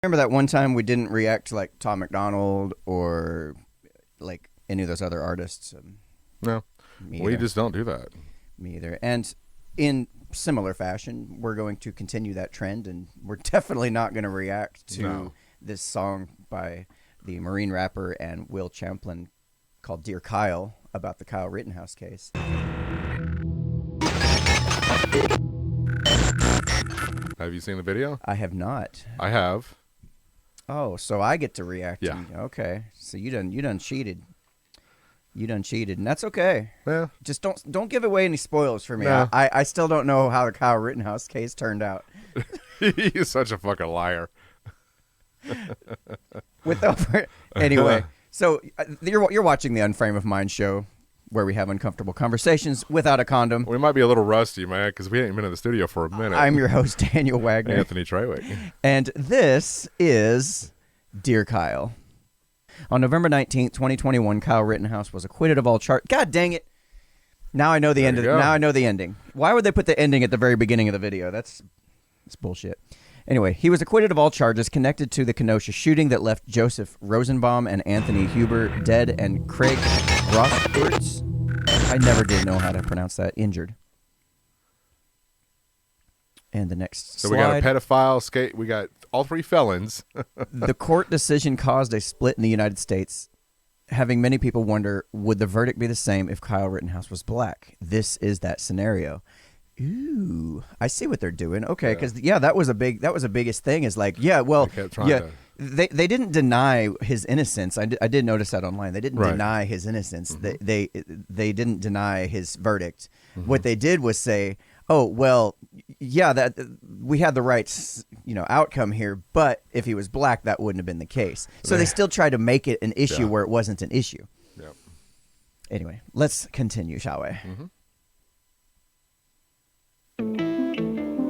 Remember that one time we didn't react to like Tom McDonald or like any of those other artists? No, we just don't do that. Me either. And in similar fashion, we're going to continue that trend, and we're definitely not going to react to this song by the Marine rapper and Will Champlin called Dear Kyle about the Kyle Rittenhouse case. Have you seen the video? I have not. I have. Oh, so I get to react. Yeah. Okay. So you done cheated. You done cheated, and that's okay. Yeah. Just don't give away any spoilers for me. No. I still don't know how the Kyle Rittenhouse case turned out. He's such a fucking liar. Anyway, so you're watching the Unframe of Mind show, where we have uncomfortable conversations without a condom. We might be a little rusty, man, because we ain't been in the studio for a minute. I'm your host, Daniel Wagner. Anthony Trewick. And this is Dear Kyle. On November 19th, 2021, Kyle Rittenhouse was acquitted of all charges. God dang it. Now I know the end. Now I know the ending. Why would they put the ending at the very beginning of the video? That's bullshit. Anyway, he was acquitted of all charges connected to the Kenosha shooting that left Joseph Rosenbaum and Anthony Huber dead and Craig Rothberts, I never did know how to pronounce that, injured. And the next slide. So we got a pedophile, we got all three felons. The court decision caused a split in the United States, having many people wonder, would the verdict be the same if Kyle Rittenhouse was black? This is that scenario. Ooh, I see what they're doing. Okay, because that was a biggest thing. Is like, they didn't deny his innocence. I did notice that online. They didn't deny his innocence. Mm-hmm. They didn't deny his verdict. Mm-hmm. What they did was say, oh well, yeah, that we had the right outcome here, but if he was black, that wouldn't have been the case. So they still tried to make it an issue where it wasn't an issue. Yep. Anyway, let's continue, shall we? Mm-hmm.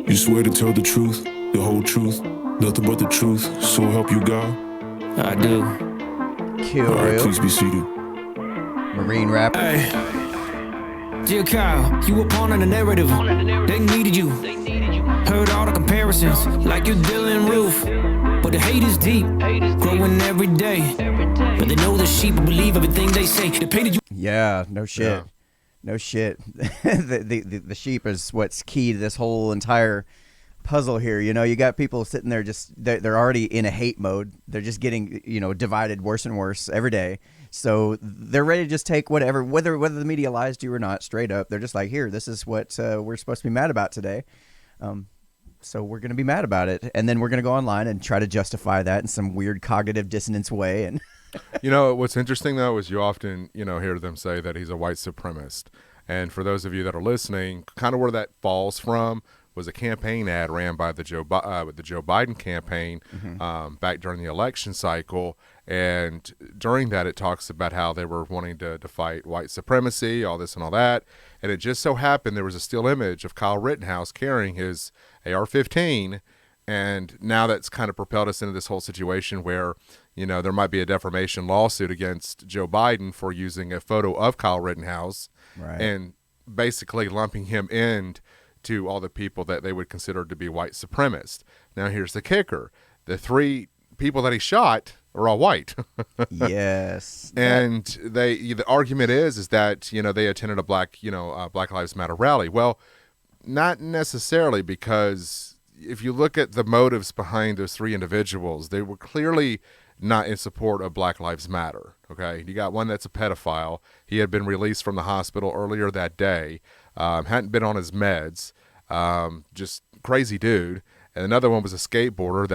You swear to tell the truth, the whole truth, nothing but the truth, so help you God? I do. KillWill. All right, please be seated. Marine rapper. Hey. Dear Kyle, you were pawn in the narrative. They needed you. Heard all the comparisons, like you're Dylan Roof. But the hate is deep, growing every day. But they know the sheep believe everything they say. They painted you. Yeah, no shit. Yeah. No shit. the sheep is what's key to this whole entire puzzle here. You got people sitting there they're already in a hate mode. They're just getting divided worse and worse every day. So they're ready to just take whatever, whether the media lies to you or not, straight up. They're just like, here, this is what we're supposed to be mad about today. So we're going to be mad about it. And then we're going to go online and try to justify that in some weird cognitive dissonance way. And what's interesting, though, is you often, hear them say that he's a white supremacist. And for those of you that are listening, kind of where that falls from was a campaign ad ran by the Joe Biden campaign back during the election cycle. And during that, it talks about how they were wanting to fight white supremacy, all this and all that. And it just so happened there was a still image of Kyle Rittenhouse carrying his AR-15. And now that's kind of propelled us into this whole situation where, there might be a defamation lawsuit against Joe Biden for using a photo of Kyle Rittenhouse and basically lumping him in to all the people that they would consider to be white supremacists. Now, here's the kicker. The three people that he shot are all white. Yes. And the argument is that, they attended a Black Lives Matter rally. Well, not necessarily, because if you look at the motives behind those three individuals, they were clearly not in support of Black Lives Matter. Okay, you got one that's a pedophile. He had been released from the hospital earlier that day, hadn't been on his meds, just crazy dude. And another one was a skateboarder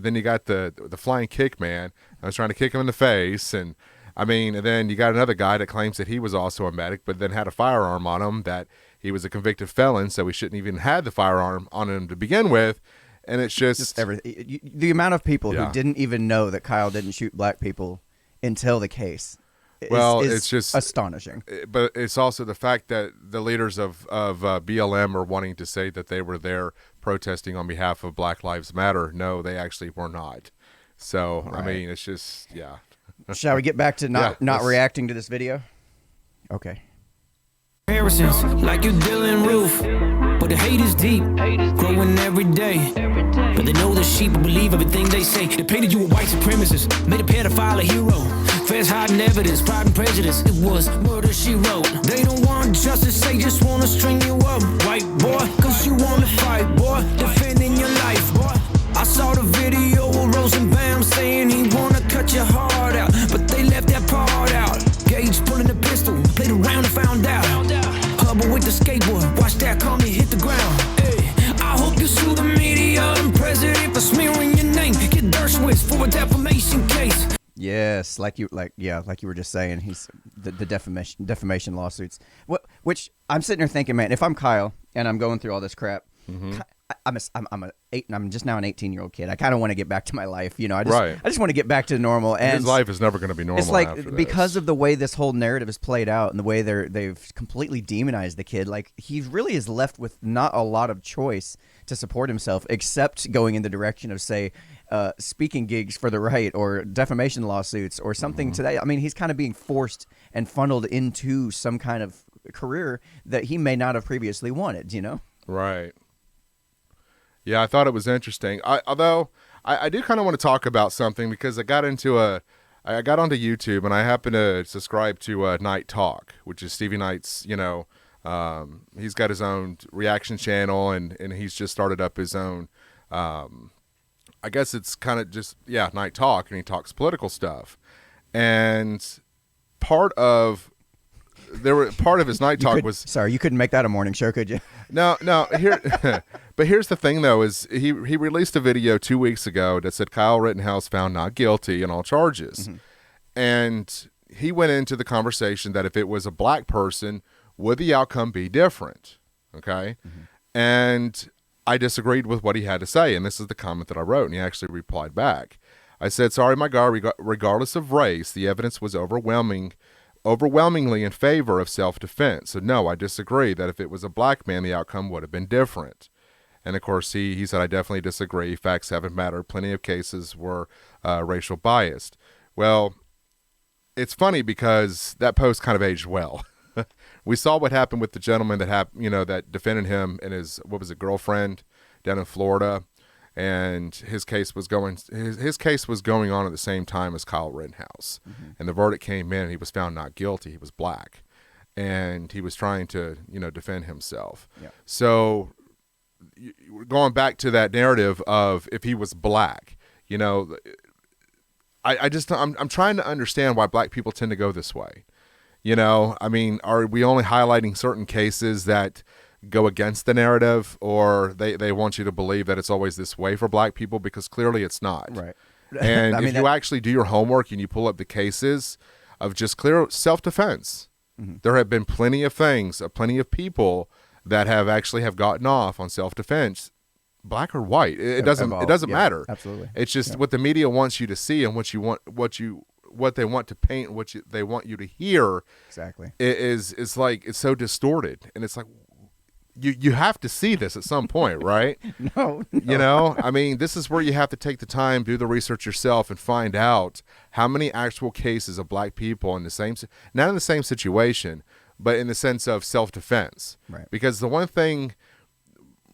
then you got the flying kick man. I was trying to kick him in the face. And then you got another guy that claims that he was also a medic, but then had a firearm on him, that he was a convicted felon, so he shouldn't even had the firearm on him to begin with. And it's just everything. The amount of people who didn't even know that Kyle didn't shoot black people until the case. It's just astonishing. But it's also the fact that the leaders of BLM are wanting to say that they were there protesting on behalf of Black Lives Matter. No, they actually were not. So, it's just, yeah. Shall we get back to not reacting to this video? Okay. Comparisons, like you Dylan Roof. but the hate is deep, growing every day. But they know the sheep will believe everything they say. They painted you a white supremacist, made a pedophile a hero. Feds hiding evidence, pride and prejudice. It was murder she wrote. They don't want justice, they just wanna string you up, white boy, cause you wanna fight, boy, defending your life, boy. I saw the video of Rosenbaum saying he wanna cut your heart out, but they left that part out. Gage pulling the pistol, played around and found out. Hubble with the skateboard, watch that calmly hit the ground. Hey, I hope you sue the media and president for smearing your name. Get Dershowitz for a defamation case. Yes, like you were just saying, he's the defamation lawsuits. Which I'm sitting there thinking, man, if I'm Kyle and I'm going through all this crap, I'm just now an 18-year-old kid. I kind of want to get back to my life, I just want to get back to normal. And his life is never going to be normal. It's like after because of the way this whole narrative is played out and the way they've completely demonized the kid. Like he really is left with not a lot of choice to support himself, except going in the direction of, say, speaking gigs for the right or defamation lawsuits or something today. I mean, he's kind of being forced and funneled into some kind of career that he may not have previously wanted, Right. Yeah, I thought it was interesting. Although I do kind of want to talk about something because I got onto YouTube and I happen to subscribe to Night Talk, which is Stevie Knight's, he's got his own reaction channel and he's just started up his own, I guess it's kind of just, Night Talk, and he talks political stuff. And part of his Night Talk was... Sorry, you couldn't make that a morning show, could you? No, here... But here's the thing, though, is he released a video 2 weeks ago that said Kyle Rittenhouse found not guilty on all charges. And he went into the conversation that if it was a black person, would the outcome be different? Okay? And I disagreed with what he had to say, and this is the comment that I wrote, and he actually replied back. I said, sorry, my guy, regardless of race, the evidence was overwhelmingly in favor of self-defense. So, no, I disagree that if it was a black man, the outcome would have been different. And, of course, he said, I definitely disagree. Facts haven't mattered. Plenty of cases were racial biased. Well, it's funny because that post kind of aged well. We saw what happened with the gentleman that defended him and his, girlfriend down in Florida. And his case was going on at the same time as Kyle Rittenhouse. And the verdict came in and he was found not guilty. He was black. And he was trying to, defend himself. Yeah. So... going back to that narrative of if he was black, I'm trying to understand why black people tend to go this way. I mean, are we only highlighting certain cases that go against the narrative, or they want you to believe that it's always this way for black people? Because clearly it's not. Right. And if you actually do your homework and you pull up the cases of just clear self-defense, there have been plenty of people that have gotten off on self-defense, black or white. It doesn't matter. Absolutely. It's just what the media wants you to see and what they want to paint, they want you to hear. Exactly. It's like it's so distorted, and it's like you have to see this at some point, right? No. I mean, this is where you have to take the time, do the research yourself, and find out how many actual cases of black people not in the same situation, but in the sense of self-defense. Right. Because the one thing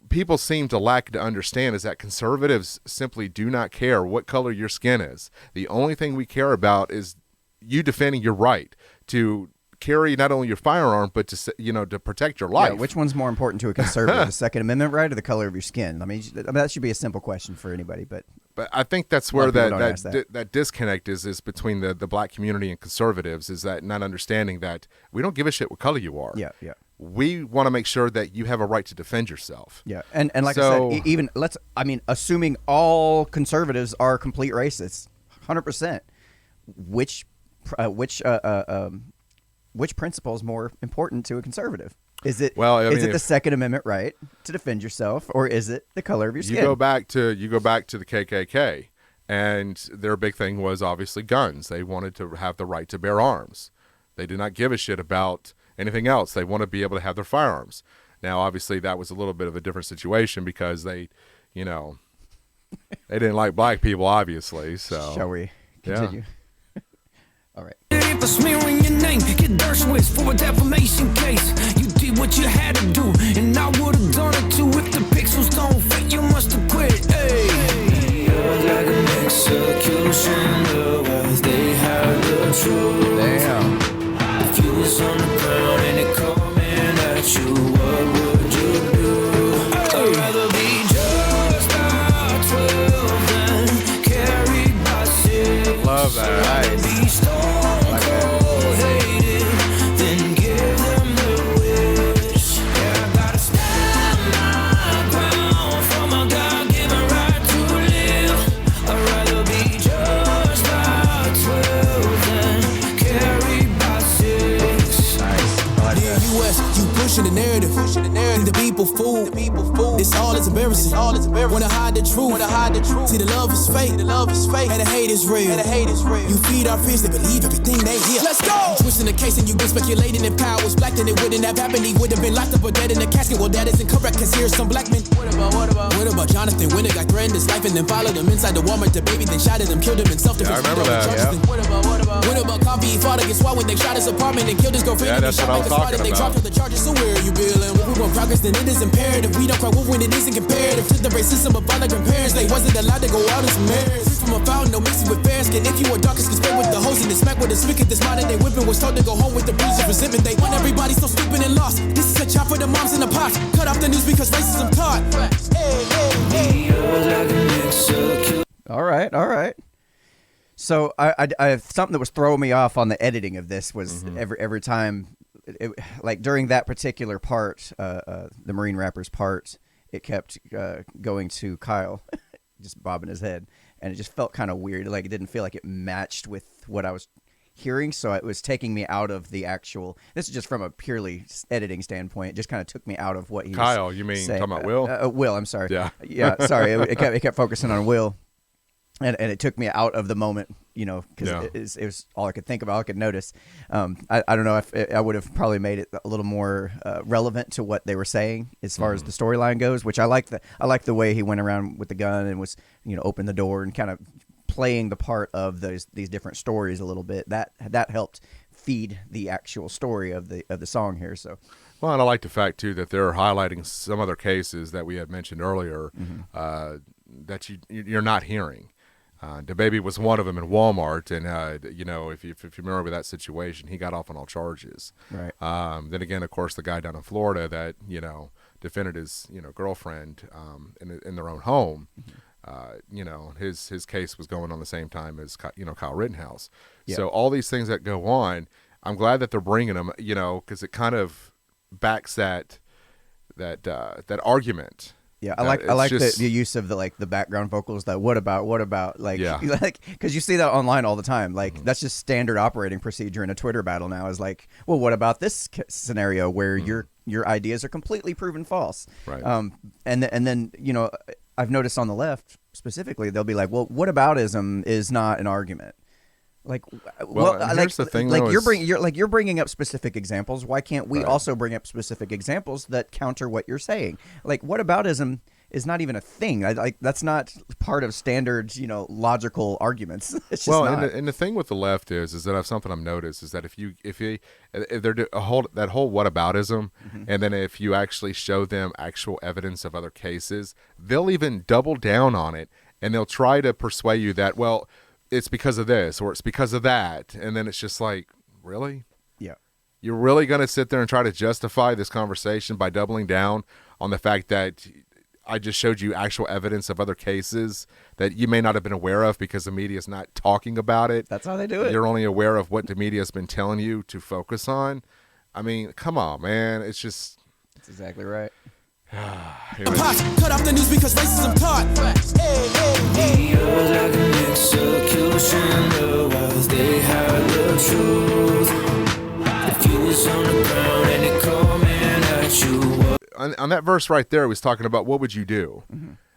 people seem to lack to understand is that conservatives simply do not care what color your skin is. The only thing we care about is you defending your right to carry not only your firearm, but to protect your life. Yeah, which one's more important to a conservative, the Second Amendment right or the color of your skin? I mean, that should be a simple question for anybody, but I think that's where that disconnect is between the black community and conservatives, is that not understanding that we don't give a shit what color you are. Yeah. We want to make sure that you have a right to defend yourself. Yeah, and like I said, assuming all conservatives are complete racists, 100%, which principle is more important to a conservative? Is it the Second Amendment right to defend yourself, or is it the color of your skin? You go back to the KKK, and their big thing was obviously guns. They wanted to have the right to bear arms. They did not give a shit about anything else. They want to be able to have their firearms. Now, obviously, that was a little bit of a different situation because they didn't like black people, obviously. So shall we continue? Yeah. All right. For smearing your name, get Dershowitz for a defamation case. You did what you had to do, and I would've done it too. If the pixels don't fit, you must have quit. Hey, you're like an execution. The words they have the truth. Damn. If you was on the ground and it coming at you, what would you do? I'd rather be just about 12 than carried by 6. Love that. I'd be stone cold hated, then give them the wish. Yeah, I gotta stand my ground for my God-given right to live. I'd rather be just about 12 than carried by 6. U.S., you pushing the narrative. Think the people fool. This all is embarrassing. Wanna hide the truth. See, the love is fake. And the hate is real. You feed our fears, they believe everything they hear. Let's go! Twisting the case and you been speculating if Kyle was black, then it wouldn't have happened. He would have been locked up or dead in a casket. Well, that isn't correct, cause here's some black men. What about Jonathan Winter got threatened his life and then followed him inside the Walmart to baby, then shot at him, killed him in self-defense. Yeah, I remember that, yeah. What about Coffee? He fought against SWAT when they shot his apartment and killed his girlfriend. Yeah, and that's they what I was shot back talking they about. dropped all the charges. So where are you, Bill? And when we want progress, then it is imperative. We don't cry wolf when it isn't comparative to the racism of our parents. They wasn't allowed to go out as marriage. Free from a fountain, no mixing with fair skin. If you were darkest, can spray with the hose and then smack with a spigot. This modern day whipping was told to go home with the bruises resentment. They want everybody so stupid and lost. This is a chop for the moms in the pots. Cut off the news because racism taught. All right. So I something that was throwing me off on the editing of this was every time, like during that particular part, the Marine rapper's part, it kept going to Kyle, just bobbing his head, and it just felt kind of weird. Like it didn't feel like it matched with what I was hearing, so it was taking me out of the actual. This is just from a purely editing standpoint. It just kind of took me out of what he Kyle, was you mean saying. talking about Will? Will, I'm sorry. Yeah. Sorry. It kept focusing on Will. And it took me out of the moment, because it was all I could think about, all I could notice. I don't know if I would have probably made it a little more relevant to what they were saying as far as the storyline goes, which I like the way he went around with the gun and was, opened the door and kind of playing the part of these different stories a little bit. That helped feed the actual story of the song here. So. Well, and I like the fact too that they're highlighting some other cases that we had mentioned earlier that you're not hearing. The baby was one of them in Walmart, and if you remember that situation, he got off on all charges. Right. Then again, of course, the guy down in Florida that defended his girlfriend in their own home. His case was going on the same time as Kyle Rittenhouse. Yeah. So all these things that go on, I'm glad that they're bringing them. because it kind of backs that argument. Yeah, I like the use of the background vocals. That what about because you see that online all the time. Like that's just standard operating procedure in a Twitter battle now. Is like, well, what about this scenario where your ideas are completely proven false? Right. And then I've noticed on the left specifically they'll be like, well, whataboutism is not an argument. Like, here's the thing, like though, you're bringing up specific examples. Why can't we also bring up specific examples that counter what you're saying? Like, whataboutism is not even a thing. That's not part of standard, logical arguments. It's just not. And the thing with the left is that something I've noticed is that if they're that whole whataboutism, and then if you actually show them actual evidence of other cases, they'll even double down on it, and they'll try to persuade you that it's because of this or it's because of that. And then it's just like, really? Yeah. You're really going to sit there and try to justify this conversation by doubling down on the fact that I just showed you actual evidence of other cases that you may not have been aware of because the media is not talking about it. That's how they do it. You're only aware of what the media has been telling you to focus on. I mean, come on, man. It's just... That's exactly right. Cut off the news because racism taught. They have the truth. If you was on the ground and it coming at you. On that verse right there, he was talking about what would you do.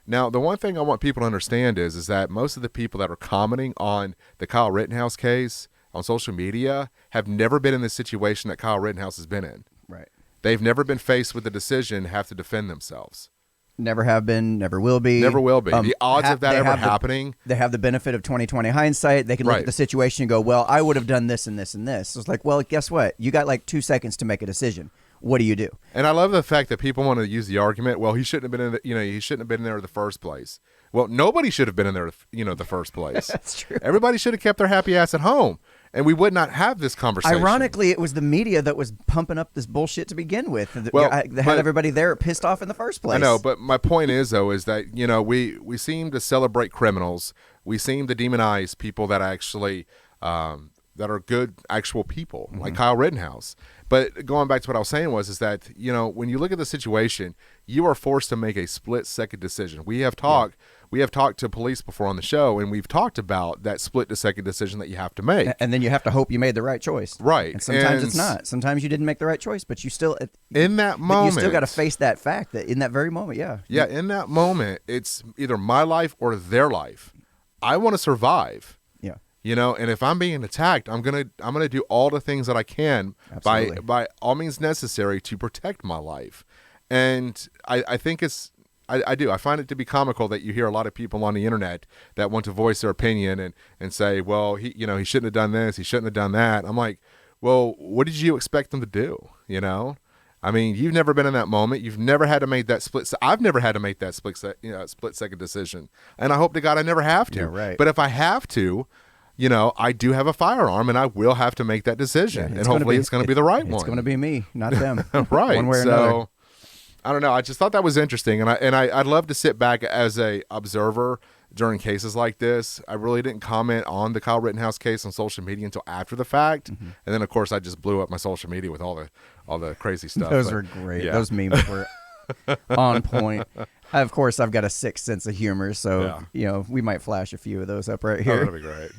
Now, the one thing I want people to understand is that most of the people that are commenting on the Kyle Rittenhouse case on social media have never been in the situation that Kyle Rittenhouse has been in. Right. They've never been faced with the decision, have to defend themselves. Never have been, never will be. Never will be. The odds of that ever happening. They have the benefit of 20/20 hindsight. They can look at the situation and go, well, I would have done this and this and this. So it's like, well, guess what? You got like 2 seconds to make a decision. what do you do? And I love the fact that people want to use the argument, well, he shouldn't have been in he shouldn't have been there in the first place. Well, nobody should have been in there, the first place. That's true. Everybody should have kept their happy ass at home, and we would not have this conversation. Ironically, it was the media that was pumping up this bullshit to begin with. Well, that had everybody there pissed off in the first place. I know, but my point is, though, is that, we seem to celebrate criminals. We seem to demonize people that actually that are good, actual people, like Kyle Rittenhouse. But going back to what I was saying is that, when you look at the situation, you are forced to make a split-second decision. We have talked to police before on the show, and we've talked about that split-second decision that you have to make. And then you have to hope you made the right choice. Right. And sometimes it's not. Sometimes you didn't make the right choice, but you still... In that moment... You still got to face that fact that in that very moment, yeah. Yeah, in that moment, it's either my life or their life. I want to survive. Yeah. And if I'm being attacked, I'm gonna do all the things that I can by all means necessary to protect my life. And I think I do. I find it to be comical that you hear a lot of people on the internet that want to voice their opinion and say, well, he shouldn't have done this, he shouldn't have done that. I'm like, well, what did you expect them to do? I mean, you've never been in that moment. You've never had to make that I've never had to make that split-second decision, and I hope to God I never have to. Yeah, right. But if I have to, I do have a firearm, and I will have to make that decision, and hopefully it's going to be the right one. It's going to be me, not them. Right. One way or another. I don't know. I just thought that was interesting, and I'd love to sit back as a observer during cases like this. I really didn't comment on the Kyle Rittenhouse case on social media until after the fact, and then of course I just blew up my social media with all the crazy stuff. Those were great. Yeah. Those memes were on point. Of course, I've got a sick sense of humor, so we might flash a few of those up right here. Oh, that'd be great.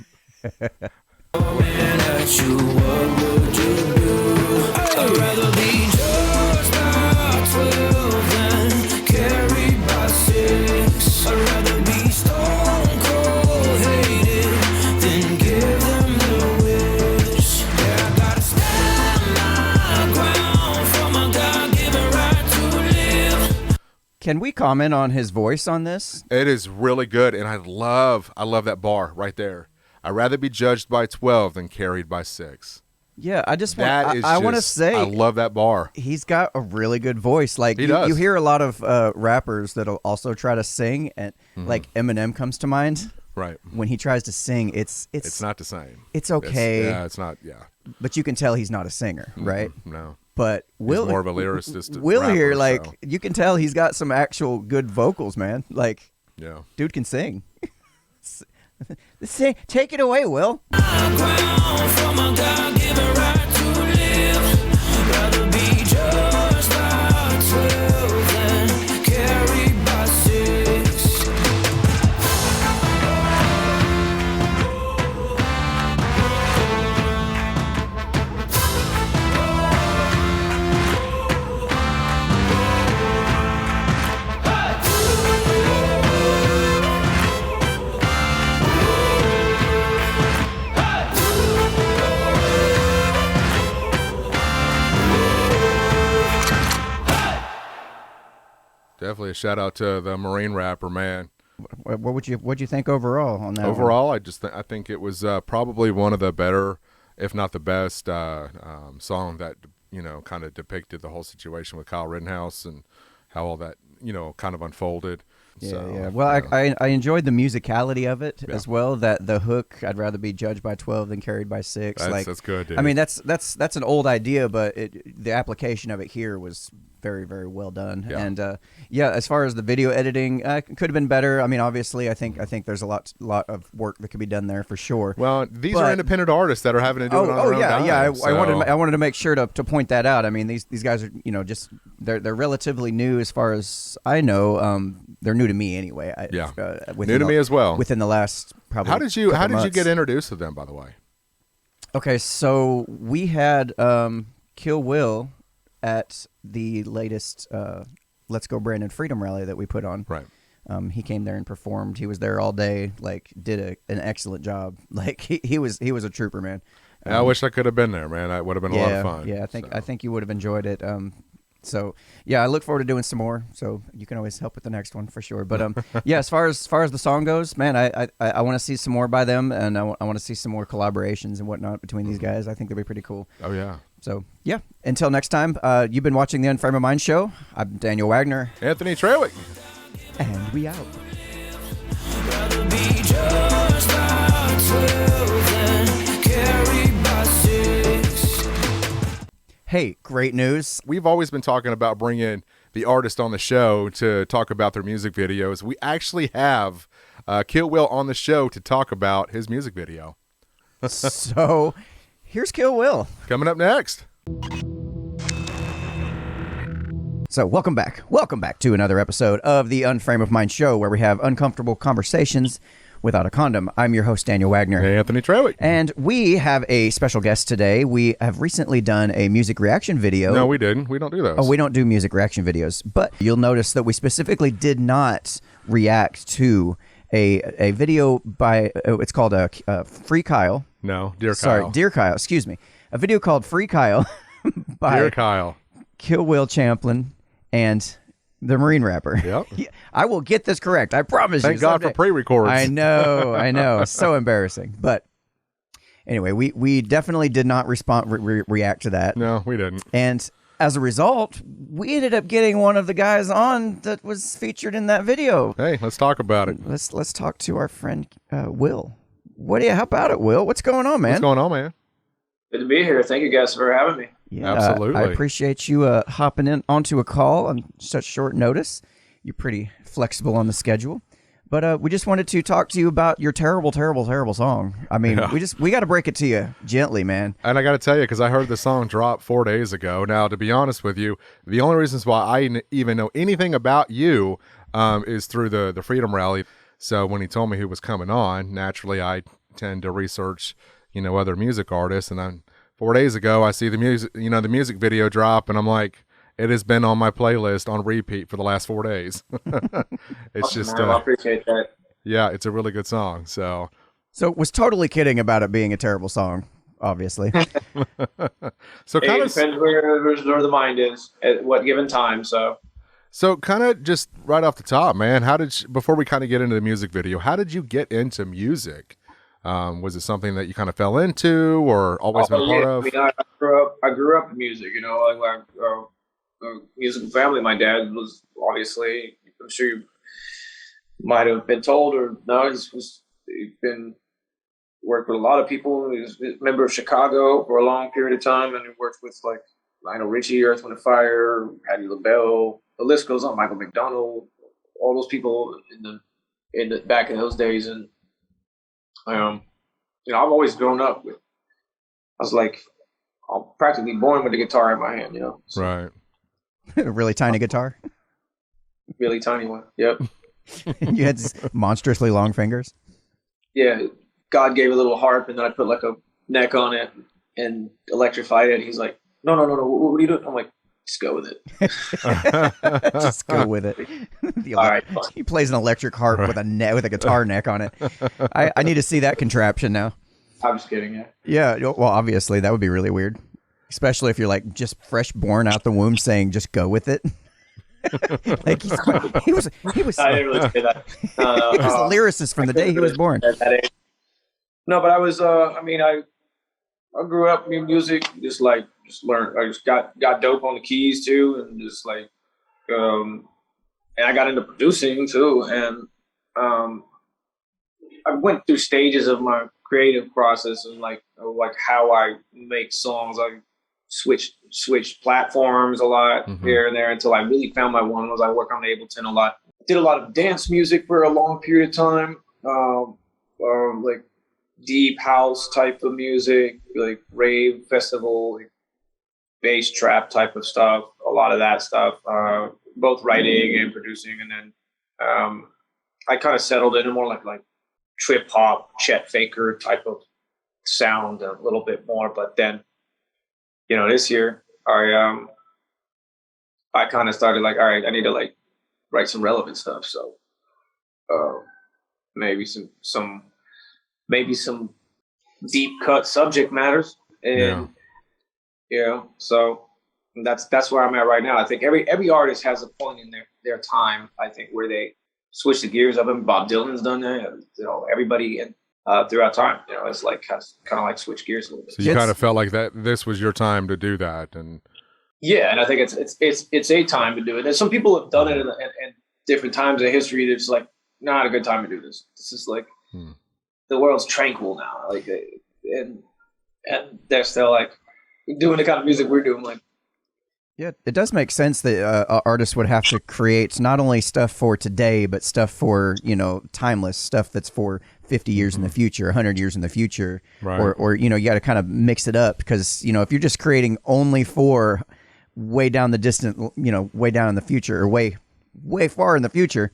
At you, what would you do? I'd rather be judged by 12 than carried by 6. I'd rather be stone cold hated than give them the wish. Yeah, I gotta stand my ground for my God-given right to live. Can we comment on his voice on this? It is really good, and I love that bar right there. I'd rather be judged by 12 than carried by 6. Yeah, I just That want. is I want to just- say, I love that bar. he's got a really good voice. Like He does. you hear a lot of rappers that'll also try to sing, and like Eminem comes to mind. Right. When he tries to sing, it's Not the same. It's okay. It's not. Yeah. but you can tell he's not a singer, right? No. But Will, He's more of a lyricist. Will rapper, here, like so, you can tell he's got some actual good vocals, man. Like yeah. dude can sing. Take it away, Will. Ground for my God-given right to live. Rather be judged by 12 than carried by 6. Definitely a shout out to the Marine rapper, man. What'd you think overall on that? Overall, I think it was probably one of the better, if not the best, song that kind of depicted the whole situation with Kyle Rittenhouse and how all that kind of unfolded. Yeah, So, yeah. Well, I enjoyed the musicality of it as well. That the hook, I'd rather be judged by 12 than carried by 6. That's good, dude. I mean, that's an old idea, but the application of it here was very, very well done. Yeah. And as far as the video editing, could have been better. I mean, obviously, I think there's a lot of work that could be done there for sure. Well, these are independent artists that are having to do it on their own dime, I so- wanted to make sure to point that out. I mean, these guys are just they're relatively new as far as I know. They're new to me anyway. New to me as well. Within the last probably. How did you months. get introduced to them, by the way? Okay, so we had KillWill at the latest Let's Go Brandon Freedom rally that we put on. Right. He came there and performed. He was there all day. Like, did an excellent job. Like he was a trooper, man. I wish I could have been there, man. That would have been a lot of fun. Yeah, I think you would have enjoyed it. So yeah, I look forward to doing some more. So you can always help with the next one for sure. But yeah, as far as the song goes, man, I want to see some more by them, and I want to see some more collaborations and whatnot between these guys. I think that'd be pretty cool. Oh yeah. So, yeah, until next time, you've been watching the Unframe of Mind show. I'm Daniel Wagner. Anthony Trawick. And we out. Hey, great news. We've always been talking about bringing the artist on the show to talk about their music videos. We actually have KillWill on the show to talk about his music video. So, here's KillWill. Coming up next. So, welcome back. Welcome back to another episode of the Unframe of Mind show, where we have uncomfortable conversations without a condom. I'm your host, Daniel Wagner. Hey, Anthony Trawick. And we have a special guest today. We have recently done a music reaction video. No, we didn't. We don't do those. Oh, we don't do music reaction videos. But you'll notice that we specifically did not react to a video by, it's called Free Kyle. No, Dear Kyle. Sorry, Dear Kyle. Excuse me. A video called Free Kyle by Dear Kyle. KillWill Champlin and the Marine rapper. Yep. Yeah, I will get this correct. I promise you. Thank God for pre-records. I know. So embarrassing. But anyway, we definitely did not react to that. No, we didn't. And as a result, we ended up getting one of the guys on that was featured in that video. Hey, let's talk about it. Let's talk to our friend Will. How about it, Will? What's going on, man? What's going on, man? Good to be here. Thank you guys for having me. Yeah, Absolutely. I appreciate you hopping in onto a call on such short notice. You're pretty flexible on the schedule. But we just wanted to talk to you about your terrible, terrible, terrible song. I mean, we got to break it to you gently, man. And I got to tell you, because I heard the song drop 4 days ago. Now, to be honest with you, the only reasons why I even know anything about you is through the Freedom Rally. So when he told me who was coming on, naturally I tend to research, other music artists. And then 4 days ago, I see the music video drop, and I'm like, it has been on my playlist on repeat for the last 4 days. It's Awesome, just, man. I appreciate that. yeah, it's a really good song. So was totally kidding about it being a terrible song, obviously. so It kind of depends where the mind is at what given time. So kind of just right off the top, man, before we kind of get into the music video, how did you get into music? Was it something that you kind of fell into or always been a part of? I mean, I grew up in music, musical family. My dad was obviously, I'm sure you might have been told or no, he's been worked with a lot of people. He was a member of Chicago for a long period of time, and he worked with like Lionel Richie, Earth, Wind & Fire, Patti LaBelle. The list goes on. Michael McDonald, all those people in the back in those days, and I've always grown up with. I was like, I'm practically born with a guitar in my hand, So, Right. A really tiny guitar. really tiny one. Yep. You had monstrously long fingers. Yeah. God gave a little harp, and then I put like a neck on it and electrified it. He's like, no. What are you doing? I'm like, just go with it. Just go with it. All right. He plays an electric harp with a guitar neck on it. I need to see that contraption now. I'm just kidding. Yeah. Yeah. Well, obviously that would be really weird, especially if you're like just fresh born out the womb saying just go with it. Like he was. I didn't really say that. No. He was a lyricist from the day he was born. At that age. No, but I was. I grew up in music. Just learned. I just got dope on the keys too, and just like, and I got into producing too, and I went through stages of my creative process and like how I make songs. I switched platforms a lot here and there until I really found my one. Was I work on Ableton a lot. Did a lot of dance music for a long period of time, like deep house type of music, like rave festival, like bass trap type of stuff. A lot of that stuff, both writing and producing, and then I kind of settled into more like trip hop, Chet Faker type of sound a little bit more. But then, this year I kind of started like, all right, I need to like write some relevant stuff. So maybe some deep cut subject matters, and so that's where I'm at right now. I think every artist has a point in their time, I think, where they switch the gears of them. Bob Dylan's done that. Everybody, and throughout time. It's like kind of like switch gears a little bit. So you kind of felt like that this was your time to do that, and yeah, and I think it's a time to do it. And some people have done it in different times in history. It's like not a good time to do this. This is like the world's tranquil now, like, and they're still like doing the kind of music we're doing, like. Yeah, it does make sense that artists would have to create not only stuff for today, but stuff for, timeless stuff that's for 50 years in the future, 100 years in the future, right. or you got to kind of mix it up because, if you're just creating only for way down the distant, way down in the future or way far in the future,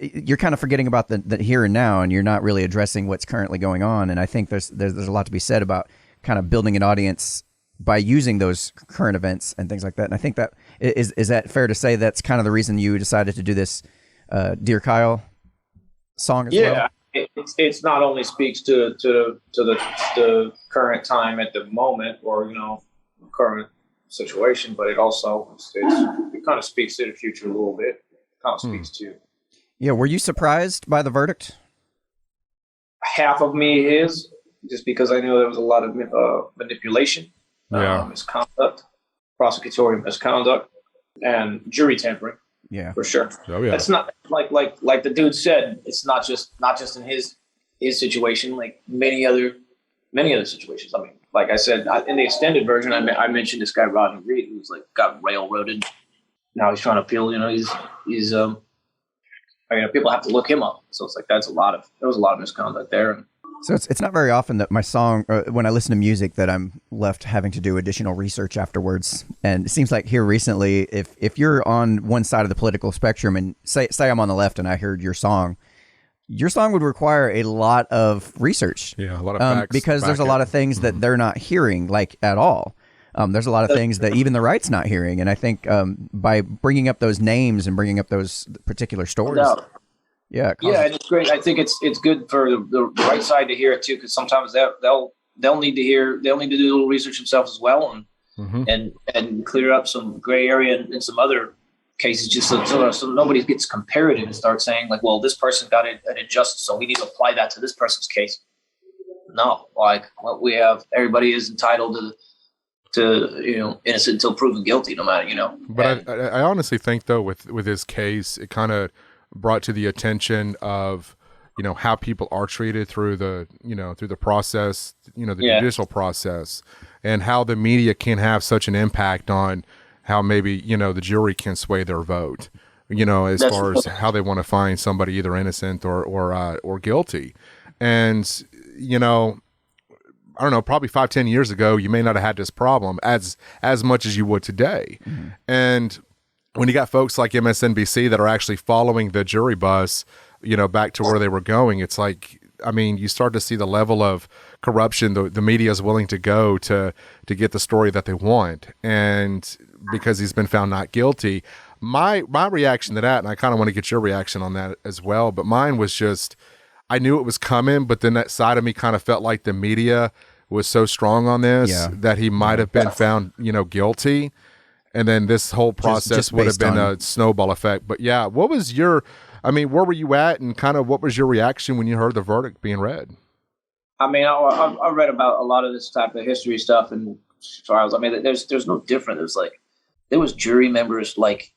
you're kind of forgetting about the here and now, and you're not really addressing what's currently going on. And I think there's a lot to be said about kind of building an audience by using those current events and things like that. And I think that is that fair to say that's kind of the reason you decided to do this Dear Kyle song as well? Yeah, it's not only speaks to the current time at the moment or, current situation, but it also it kind of speaks to the future a little bit. It kind of speaks to. Yeah, were you surprised by the verdict? Half of me is, just because I know there was a lot of manipulation. Misconduct, prosecutorial misconduct, and jury tampering. Yeah, for sure. Oh yeah. It's not like the dude said. It's not just in his situation. Like many other situations. I mean, like I said in the extended version, I mentioned this guy Rodney Reed, who's like got railroaded. Now he's trying to appeal. He's people have to look him up. So it's like there was a lot of misconduct there. So it's not very often that my song, when I listen to music, that I'm left having to do additional research afterwards. And it seems like here recently, if you're on one side of the political spectrum and say I'm on the left and I heard your song would require a lot of research. Yeah, a lot of facts. Because there's a lot of things that they're not hearing, like at all. There's a lot of things that even the right's not hearing. And I think by bringing up those names and bringing up those particular stories... No. Yeah, and it's great. I think it's good for the right side to hear it too, because sometimes they'll need to do a little research themselves as well, and clear up some gray area in some other cases, just so nobody gets comparative and starts saying like, well, this person got an injustice, so we need to apply that to this person's case. No, like what we have, everybody is entitled to innocent until proven guilty, no matter But I honestly think though with his case, it kind of brought to the attention of how people are treated through the process, the judicial process, and how the media can have such an impact on how maybe the jury can sway their vote, as far as how they want to find somebody either innocent or guilty. And I don't know, probably 5-10 years ago you may not have had this problem as much as you would today. And when you got folks like MSNBC that are actually following the jury bus, back to where they were going, it's like, I mean, you start to see the level of corruption the media is willing to go to get the story that they want. And because he's been found not guilty, my reaction to that, and I kind of want to get your reaction on that as well, but mine was just, I knew it was coming, but then that side of me kind of felt like the media was so strong on this that he might have been found, guilty. And then this whole process just would have been a snowball effect. But yeah, what was where were you at, and kind of what was your reaction when you heard the verdict being read? I mean, I read about a lot of this type of history stuff and trials. I mean, there's no different. There was jury members like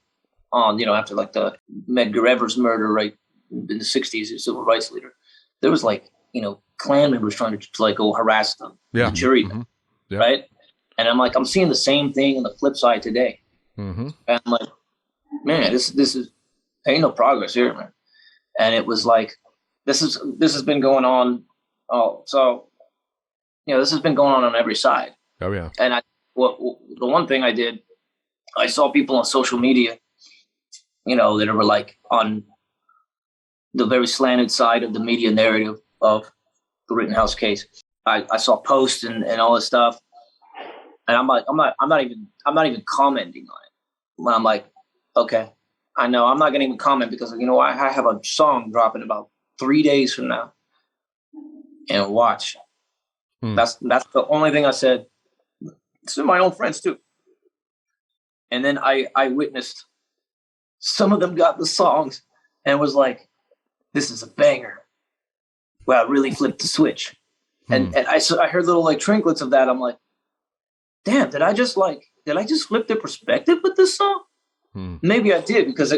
on, after like the Medgar Evers murder, right, in the 60s, the civil rights leader. There was like, Klan members trying to like go harass them, the jury, right? And I'm seeing the same thing on the flip side today. And I'm like, man, this is ain't no progress here, man. And it was like, this has been going on. This has been going on every side. Oh yeah. And the one thing I did, I saw people on social media, that were like on the very slanted side of the media narrative of the Rittenhouse case. I saw posts and all this stuff. And I'm not even commenting on it. When I'm like, okay, I know I'm not going to even comment because I have a song dropping about 3 days from now, and watch. That's the only thing I said. It's to my own friends too. And then I witnessed some of them got the songs and was like, this is a banger. where I really flipped the switch. And I heard little like trinklets of that. I'm like, damn, did I just flip their perspective with this song? Maybe I did, because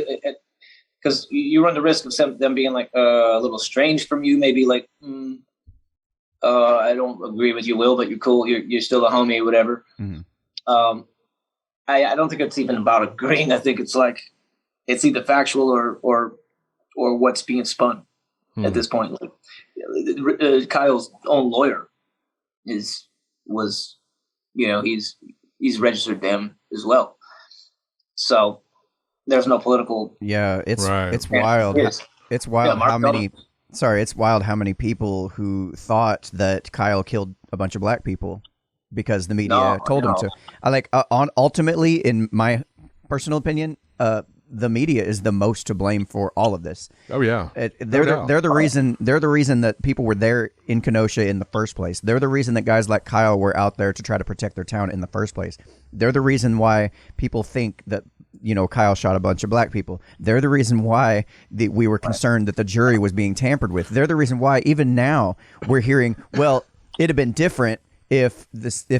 because you run the risk of them being like a little strange from you. Maybe like, I don't agree with you, Will, but you're cool. You're still a homie or whatever. I don't think it's even about agreeing. I think it's like, it's either factual or what's being spun at this point. Like, Kyle's own lawyer was, he's registered them as well. So there's no political. Yeah, it's wild. It's wild how many. Sorry, it's wild how many people who thought that Kyle killed a bunch of black people because the media told him to. I like ultimately, in my personal opinion, the media is the most to blame for all of this. Oh yeah, they're the reason. They're the reason that people were there in Kenosha in the first place. They're the reason that guys like Kyle were out there to try to protect their town in the first place. They're the reason why people think that Kyle shot a bunch of black people. They're the reason why we were concerned that the jury was being tampered with. They're the reason why even now we're hearing, well, it'd have been different if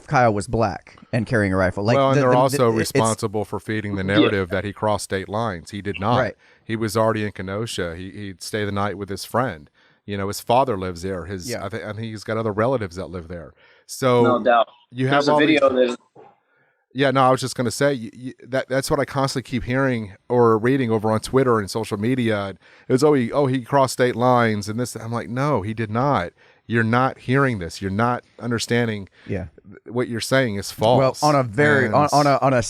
Kyle was black and carrying a rifle. Like, and they're also responsible for feeding the narrative that he crossed state lines. He did not. Right. He was already in Kenosha. He'd stay the night with his friend. His father lives there. I think he's got other relatives that live there. So no doubt. There's a video that. Yeah, no, I was just going to say that's what I constantly keep hearing or reading over on Twitter and social media. It was, he crossed state lines and this. I'm like, no, he did not. You're not hearing this. You're not understanding. Yeah, what you're saying is false. Well, on a very on a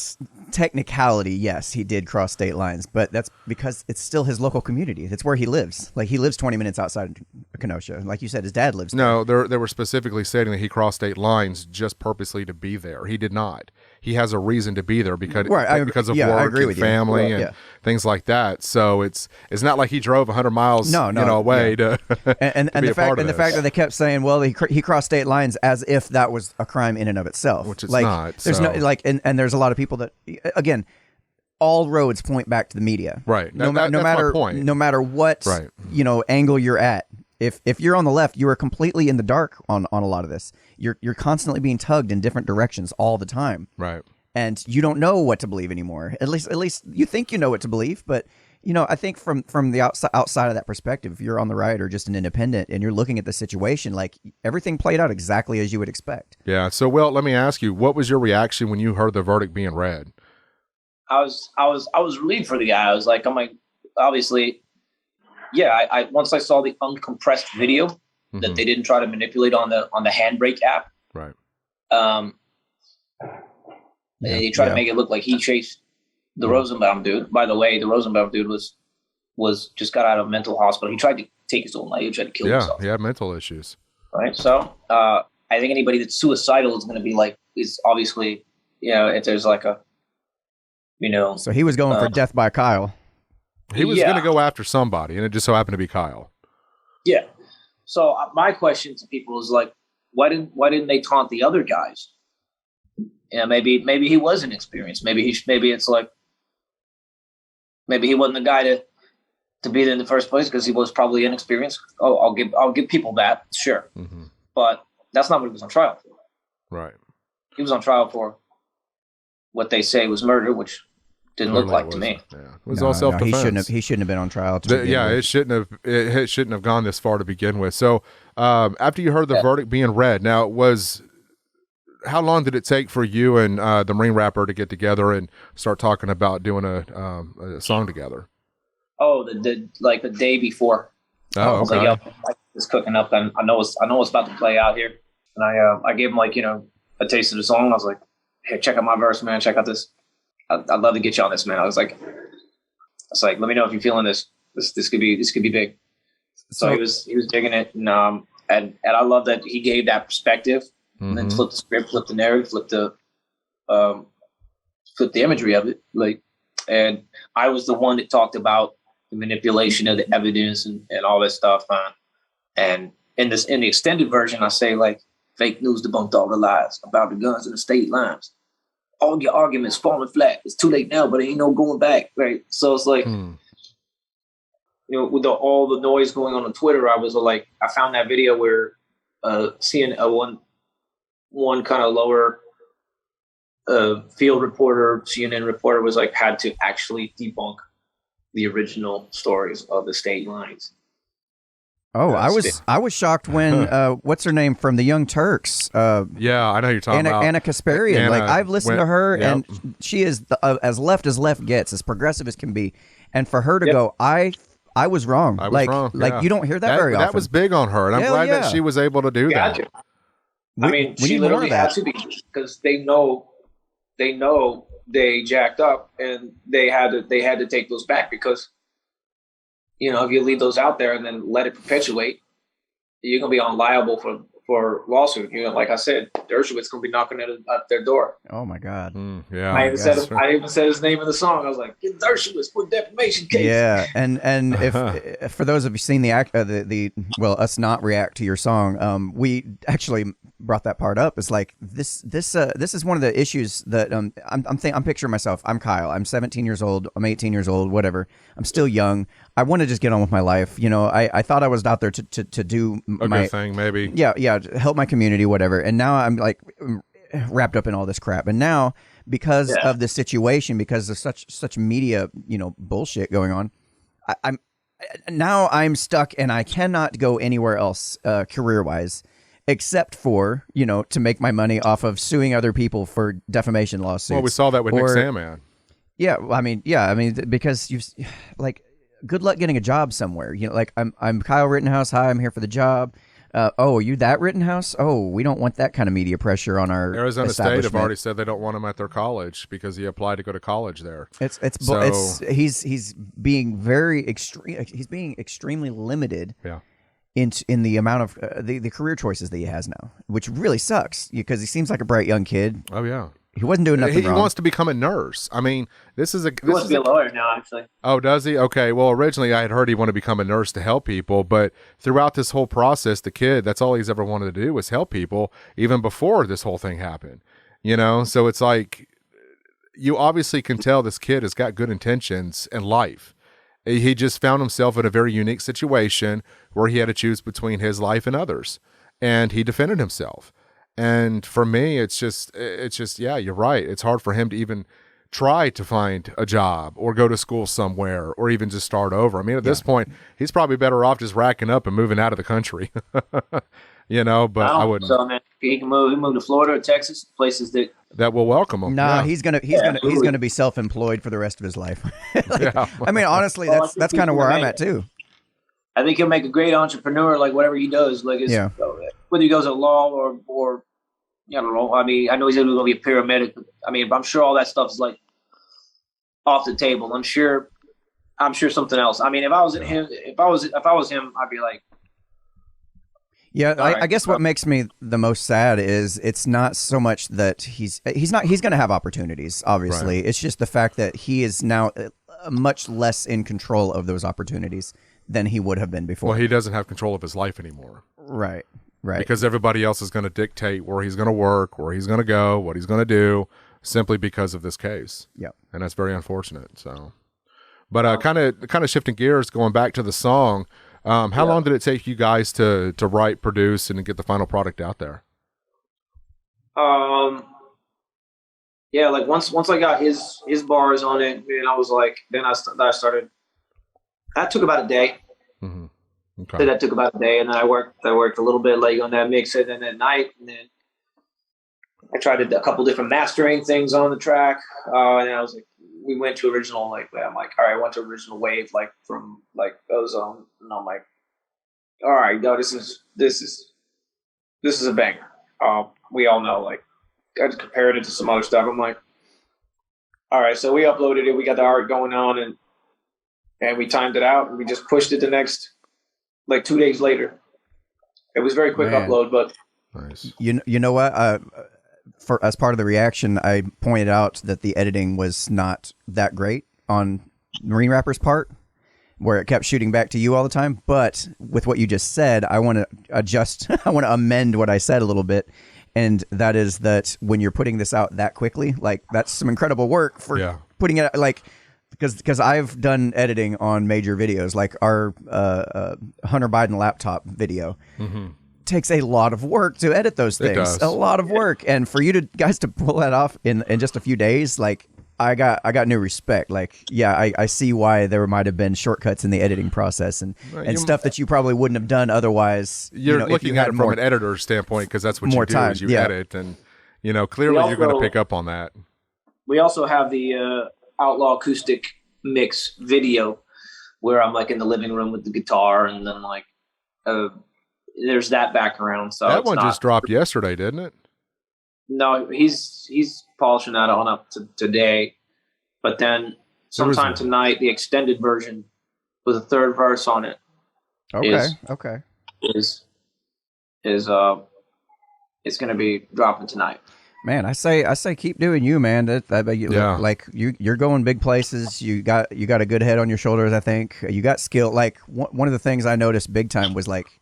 technicality, yes, he did cross state lines, but that's because it's still his local community. It's where he lives. Like, he lives 20 minutes outside Kenosha. Like you said, his dad lives there. No, they were specifically stating that he crossed state lines just purposely to be there. He did not. He has a reason to be there because of work and family and things like that. So it's not like he drove 100 miles away to and to be the fact that they kept saying, well, he crossed state lines, as if that was a crime in and of itself, which it's not. There's and there's a lot of people that, again, all roads point back to the media, right? No matter what angle you're at. If you're on the left, you are completely in the dark on a lot of this. You're constantly being tugged in different directions all the time, right? And you don't know what to believe anymore. At least you think you know what to believe, but I think from the outside of that perspective, if you're on the right or just an independent and you're looking at the situation, like, everything played out exactly as you would expect. Yeah. So, Will, let me ask you, what was your reaction when you heard the verdict being read? I was relieved for the guy. I'm like, obviously. Yeah, I once I saw the uncompressed video that they didn't try to manipulate on the Handbrake app. Right. They tried to make it look like he chased the Rosenbaum dude. By the way, the Rosenbaum dude was just got out of mental hospital. He tried to take his own life. He tried to kill himself. Yeah, he had mental issues. Right. So I think anybody that's suicidal is going to be is obviously, if there's like a, So he was going for death by Kyle. He was going to go after somebody, and it just so happened to be Kyle. Yeah. So my question to people is like, why didn't they taunt the other guys? Yeah, maybe he was inexperienced. Maybe it's like, maybe he wasn't the guy to be there in the first place because he was probably inexperienced. Oh, I'll give people that, sure, but that's not what he was on trial for. Right. He was on trial for what they say was murder, which didn't look like to me. Yeah. It was all self-defense. He shouldn't have been on trial. It shouldn't have gone this far to begin with. So after you heard the verdict being read, now how long did it take for you and the Marine rapper to get together and start talking about doing a song together? Oh, the day before. Oh, okay. I was cooking up, and I know it's about to play out here, and I gave him a taste of the song. I was like, hey, check out my verse, man. Check out this. I'd love to get you on this, man. I was like, let me know if you're feeling this. This could be big. So he was digging it, and I love that he gave that perspective, and then flipped the script, flipped the narrative, flipped the imagery of it. And I was the one that talked about the manipulation of the evidence and all that stuff. And in the extended version, I say fake news debunked all the lies about the guns and the state lines. All your arguments falling flat. It's too late now, but ain't no going back, right? So it's like, with all the noise going on Twitter, I was like, I found that video where seeing one kind of lower field reporter, CNN reporter, was like, had to actually debunk the original stories of the state lines. Oh, I was shocked when what's her name from the Young Turks? Yeah, I know you're talking about Anna Kasparian. Anna like I've listened to her, yep. and she is as left gets, as progressive as can be. And for her to go, I was wrong. I was wrong. Like yeah. you don't hear that very often. That was big on her, and I'm glad that she was able to do that. I mean, she literally had to be, because they know they jacked up, and they had to take those back, because if you leave those out there and then let it perpetuate, you're gonna be liable for lawsuit. Like I said, Dershowitz gonna be knocking at their door. Oh my God! Yeah, I even said his name in the song. I was like, "Get Dershowitz for defamation case." Yeah, and if for those of you seen us not react to your song, we actually brought that part up. It's like this is one of the issues that I'm picturing myself. I'm Kyle. I'm 17 years old. I'm 18 years old. Whatever. I'm still young. I want to just get on with my life. I thought I was out there to do a good thing, maybe. Yeah, help my community, whatever. And now I'm like wrapped up in all this crap. And now, because of the situation, because of such media, bullshit going on, I'm stuck, and I cannot go anywhere else career wise, except for to make my money off of suing other people for defamation lawsuits. Well, we saw that with Nick Sandman. Yeah, I mean, because you've good luck getting a job somewhere. I'm Kyle Rittenhouse. Hi, I'm here for the job. Are you that Rittenhouse? Oh, we don't want that kind of media pressure on our Arizona State have already said they don't want him at their college because he applied to go to college there. He's being very extreme. He's being extremely limited. Yeah. In the amount of the career choices that he has now, which really sucks because he seems like a bright young kid. Oh yeah. He wasn't doing nothing wrong. He wants to become a nurse. I mean, he wants to be a lawyer now, actually. Oh, does he? Okay. Well, originally I had heard he wanted to become a nurse to help people, but throughout this whole process, the kid, that's all he's ever wanted to do was help people, even before this whole thing happened. So it's like, you obviously can tell this kid has got good intentions in life. He just found himself in a very unique situation where he had to choose between his life and others, and he defended himself. And for me, it's just, yeah, you're right. It's hard for him to even try to find a job or go to school somewhere or even just start over. I mean, at this point, he's probably better off just racking up and moving out of the country, but I wouldn't. So, man, he can move to Florida or Texas, places that will welcome him. No, he's gonna be self-employed for the rest of his life. I mean, honestly, that's kind of where I'm at too. I think he'll make a great entrepreneur, like whatever he does. Like, whether he goes to law or I don't know. I mean, I know he's going to be a paramedic. But, I'm sure all that stuff is like off the table. I'm sure something else. I mean, if I was him, I'd be like, yeah. I guess what makes me the most sad is it's not so much that he's going to have opportunities. Obviously, right. It's just the fact that he is now much less in control of those opportunities than he would have been before. Well, he doesn't have control of his life anymore. Right. Because everybody else is going to dictate where he's going to work, where he's going to go, what he's going to do, simply because of this case. Yeah. And that's very unfortunate. So, but kind of shifting gears, going back to the song, how long did it take you guys to write, produce, and get the final product out there? Yeah, like once I got his bars on it, and I was like, then I started. That took about a day. Mm-hmm. Okay. So that took about a day, and then I worked a little bit late on that mix, and then at night, and then I tried a couple different mastering things on the track, and I was like, we went to original, like I'm like, all right, I went to original wave, like from like Ozone, and I'm like, all right, no, this is a banger. We all know, like, I just compared it to some other stuff. I'm like, all right, so we uploaded it, we got the art going on, and we timed it out, and we just pushed it the next. Like 2 days later. It was very quick upload, but nice. You know what? As part of the reaction, I pointed out that the editing was not that great on Marine Rapper's part, where it kept shooting back to you all the time. But with what you just said, I want to adjust. I want to amend what I said a little bit, and that is that when you're putting this out that quickly, like that's some incredible work for putting it like. because I've done editing on major videos, like our Hunter Biden laptop video. Takes a lot of work to edit those things. It does. A lot of work, and for you guys to pull that off in just a few days, like I got new respect. Like, yeah, I see why there might have been shortcuts in the editing process and stuff that you probably wouldn't have done otherwise. You're looking if you at had it from an editor's standpoint, because that's what more you do time, is you yeah. edit, and clearly you're going to pick up on that. We also have the Outlaw acoustic mix video where I'm like in the living room with the guitar, and then like there's that background. So that one just dropped yesterday, didn't it? No, he's polishing that on up to today. But then sometime tonight, the extended version with a third verse on it. Okay. Is it's going to be dropping tonight. Man, I say keep doing you, man. Yeah. Like you're going big places. You got a good head on your shoulders. I think you got skill. Like one of the things I noticed big time was like,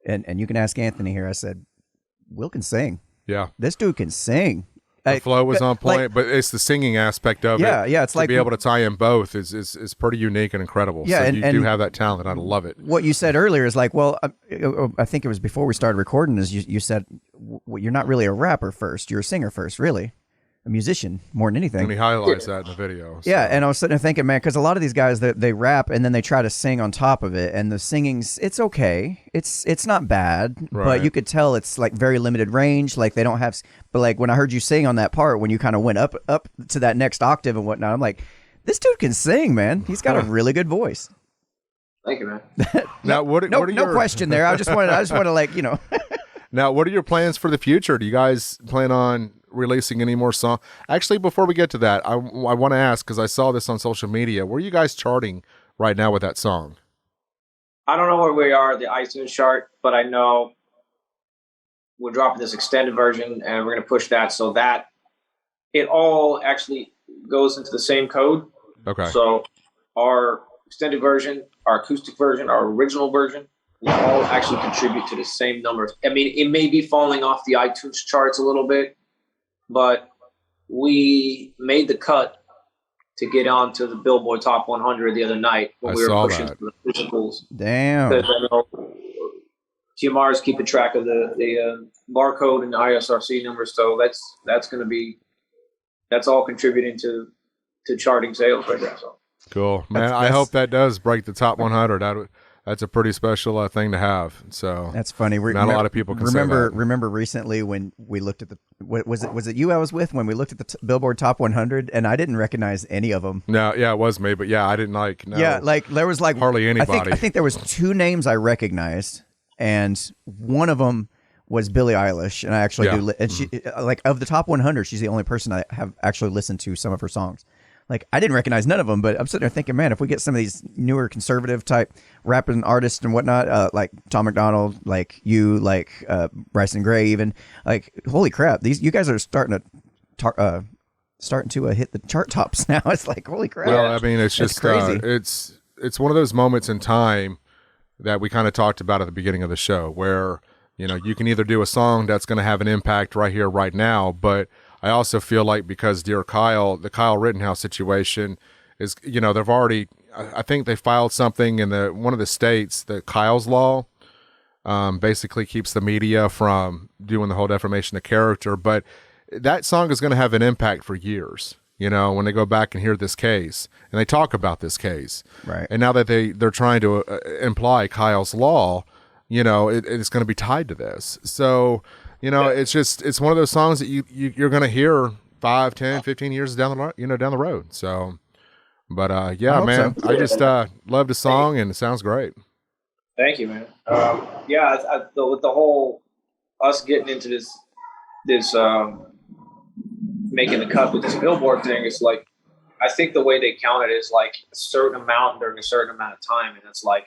and you can ask Anthony here. I said, Will can sing. Yeah, this dude can sing. The flow was on point, but it's the singing aspect of it. Yeah, it's like to be able to tie in both is pretty unique and incredible. Yeah, so and, you and do have that talent. I love it. What you said earlier is like, well, I think it was before we started recording. Is you said you're not really a rapper first. You're a singer first, really, a musician more than anything. And he highlights that in the video. So. Yeah, and I was sitting there thinking, man, because a lot of these guys they rap and then they try to sing on top of it, and the singing's it's okay, it's not bad, Right. but you could tell it's like very limited range. Like they don't have, but like when I heard you sing on that part, when you kind of went up to that next octave and whatnot, I'm like, this dude can sing, man. He's got a really good voice. Thank you, man. Now, what are no question there. I just want to like Now, what are your plans for the future? Do you guys plan on releasing any more songs? Actually, before we get to that, I want to ask, because I saw this on social media, where are you guys charting right now with that song? I don't know where we are at the iTunes chart, but I know we're dropping this extended version, and we're going to push that so that it all actually goes into the same code. Okay. So our extended version, our acoustic version, our original version will all actually contribute to the same numbers. I mean, it may be falling off the iTunes charts a little bit, but we made the cut to get onto the Billboard Top 100 the other night when we were pushing the physicals. Damn. Because I know TMR is keeping track of the barcode and the ISRC numbers, so that's all contributing to charting sales right now. So. Cool, man. I hope that does break the top 100. That's a pretty special thing to have. So that's funny. Not a lot of people can say that. Remember recently when we looked at was it you I was with when we looked at the Billboard Top 100 and I didn't recognize any of them. No, yeah, it was me, but yeah, I didn't know. Yeah, like there was like hardly anybody. I think there was two names I recognized, and one of them was Billie Eilish, and I actually do. And she like of the top 100, she's the only person I have actually listened to some of her songs. Like, I didn't recognize none of them, but I'm sitting there thinking, man, if we get some of these newer conservative type rapping artists and whatnot, like Tom McDonald, like you, like Bryson Gray, even, like, holy crap, you guys are starting to hit the chart tops now. It's like, holy crap. Well, I mean, it's just crazy. It's one of those moments in time that we kind of talked about at the beginning of the show, where you can either do a song that's going to have an impact right here, right now, but I also feel like because Dear Kyle, the Kyle Rittenhouse situation is, they've already, I think they filed something in one of the states, the Kyle's law, basically keeps the media from doing the whole defamation of character. But that song is going to have an impact for years, when they go back and hear this case and they talk about this case. Right. And now that they're trying to imply Kyle's law, it's going to be tied to this. So, it's one of those songs that you're going to hear 5, 10, 15 years down the road. So, but yeah, man, so. I just love the song and it sounds great. Thank you, man. With the whole us getting into this making the cut with this Billboard thing, it's like, I think the way they count it is like a certain amount during a certain amount of time. And it's like,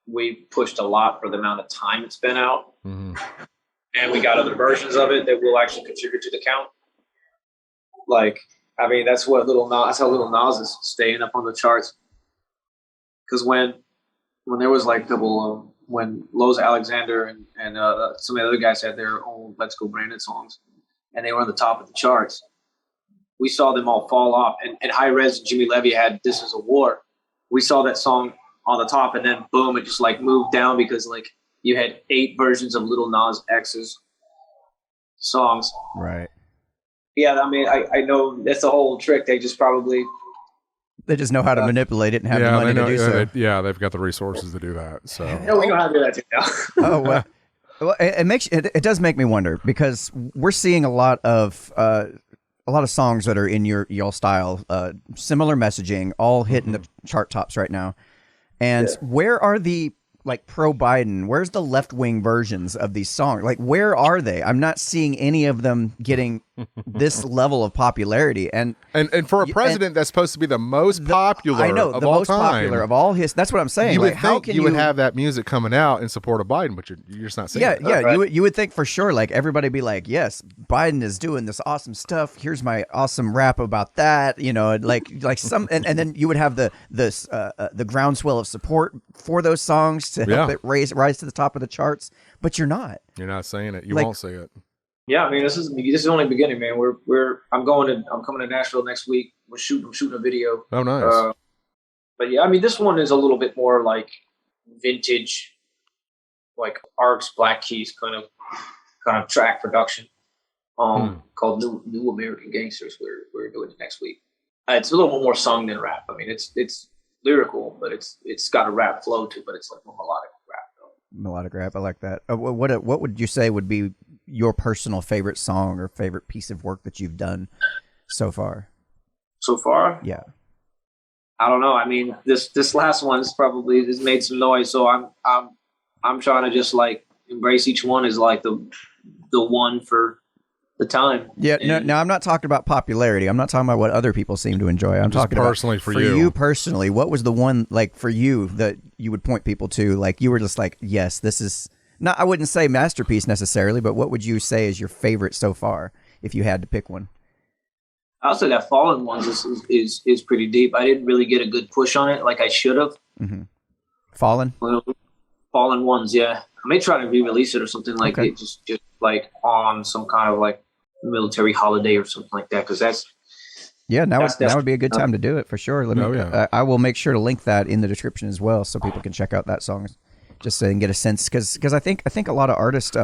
we pushed a lot for the amount of time it's been out. Mm-hmm. And we got other versions of it that will actually contribute to the count. Like, I mean, that's how Little Nas is staying up on the charts. Because when there was like a couple, when Lowe's Alexander and some of the other guys had their own Let's Go Brandon songs, and they were on the top of the charts, we saw them all fall off. And High Res and Jimmy Levy had This Is a War. We saw that song on the top, and then boom, it just like moved down because like you had 8 versions of Lil Nas X's songs. Right. Yeah, I mean, I know that's the whole trick. They just know how to manipulate it and have the money to do so. They've got the resources to do that. So yeah, we know how to do that too now. Oh well. Well, it does make me wonder because we're seeing a lot of songs that are in y'all style, similar messaging, all hitting the chart tops right now. And where are the like pro Biden? Where's the left wing versions of these songs? Like, where are they? I'm not seeing any of them getting this level of popularity. And for a president that's supposed to be the most popular, I know, of the all most time, popular of all his. That's what I'm saying. You like, would how think can you would have that music coming out in support of Biden, but you're just not seeing it. Yeah, right. you would think for sure, like everybody be like, yes, Biden is doing this awesome stuff. Here's my awesome rap about that. You know, like some, and then you would have the groundswell of support for those songs to help it rise to the top of the charts. But you're not. You're not saying it. You Like, won't say it. Yeah, I mean, this is only beginning, man. I'm coming to Nashville next week. I'm shooting a video. Oh, nice. But yeah, I mean, this one is a little bit more like vintage, like Arcs, Black Keys kind of track production. Called New American Gangsters. We're doing it next week. It's a little more sung than rap. I mean, it's lyrical, but it's got a rap flow to it, but it's like more melodic rap though. Melodic rap, I like that. What would you say would be your personal favorite song or favorite piece of work that you've done so far? So far, Yeah. I don't know. I mean, this last one's probably has made some noise, so I'm trying to just like embrace each one as like the one for the time. Yeah, no, I'm not talking about popularity. I'm not talking about what other people seem to enjoy. I'm Just talking personally about for for you. you personally. What was the one like for you that you would point people to? Like you were just like, yes, this is not. I wouldn't say masterpiece necessarily, but what would you say is your favorite so far if you had to pick one? I'll say that Fallen Ones is pretty deep. I didn't really get a good push on it like I should have. Mm-hmm. Fallen. Fallen Ones, yeah. I may try to re-release it or something like Okay. it, just like on some kind of like military holiday or something like that. Because that's That would be a good time to do it for sure. Let me. Oh, yeah. I will make sure to link that in the description as well, so people can check out that song, just so they can get a sense. Because I think a lot of artists,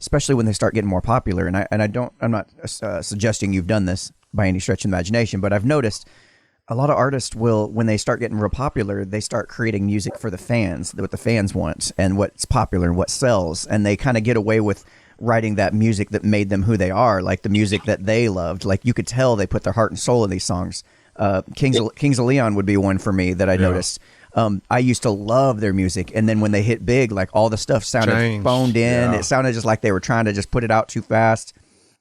especially when they start getting more popular, and I'm not suggesting you've done this by any stretch of the imagination, but I've noticed a lot of artists will, when they start getting real popular, they start creating music for the fans, what the fans want and what's popular and what sells, and they kind of get away with writing that music that made them who they are, like the music that they loved. Like you could tell they put their heart and soul in these songs. Kings of Leon would be one for me that I noticed. I used to love their music, and then when they hit big, like all the stuff sounded Changed. phoned in. Yeah. It sounded just like they were trying to just put it out too fast.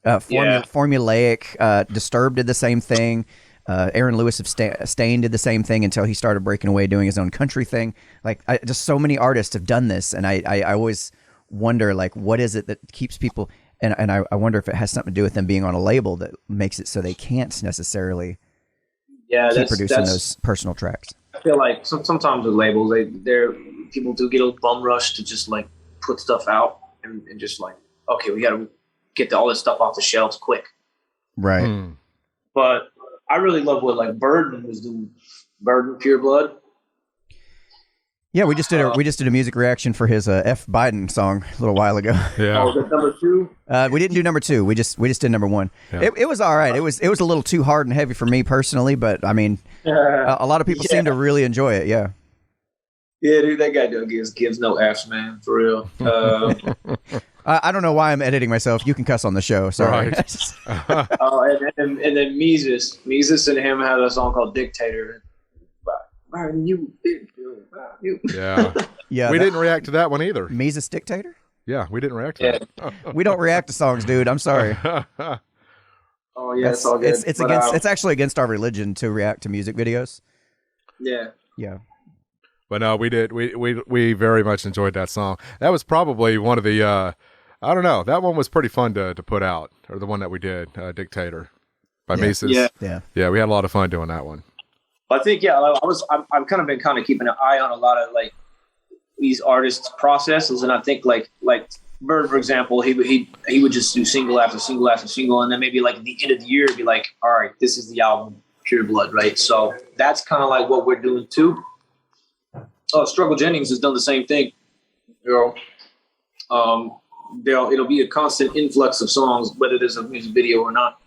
Formulaic. Disturbed did the same thing. Aaron Lewis of Stain did the same thing until he started breaking away doing his own country thing. Like just so many artists have done this, and I always wonder like what is it that keeps people, and I wonder if it has something to do with them being on a label that makes it so they can't necessarily keep producing those personal tracks. I feel like sometimes with labels, they're people do get a bum rush to just like put stuff out and just like, okay, we got to get all this stuff off the shelves quick. Right. But I really love what like Burden was doing. Burden, Pure Blood. Yeah, we just did a music reaction for his F Biden song a little while ago. Yeah. Oh, that's number 2. We didn't do number 2. We just did number 1. Yeah. It was all right. It was a little too hard and heavy for me personally, but I mean, a lot of people seem to really enjoy it. Yeah. Yeah, dude, that guy gives no F's, man, for real. I don't know why I'm editing myself. You can cuss on the show. Sorry. Right. And then Meezus and him had a song called Dictator. You. Yeah. Yeah. We didn't react to that one either. Mises Dictator? Yeah, we didn't react to that. We don't react to songs, dude. I'm sorry. Oh yeah, it's all good. It's actually against our religion to react to music videos. Yeah. Yeah. But no, we did. We very much enjoyed that song. That was probably one of the. I don't know. That one was pretty fun to put out, or the one that we did, Dictator, by Mises. Yeah. We had a lot of fun doing that one. I think I've kind of been keeping an eye on a lot of like these artists' processes, and I think like Bird, for example, he would just do single after single after single, and then maybe like at the end of the year, it'd be like, all right, this is the album, Pure Blood, right? So that's kind of like what we're doing too. Struggle Jennings has done the same thing. You know, it'll be a constant influx of songs, whether there's a music video or not.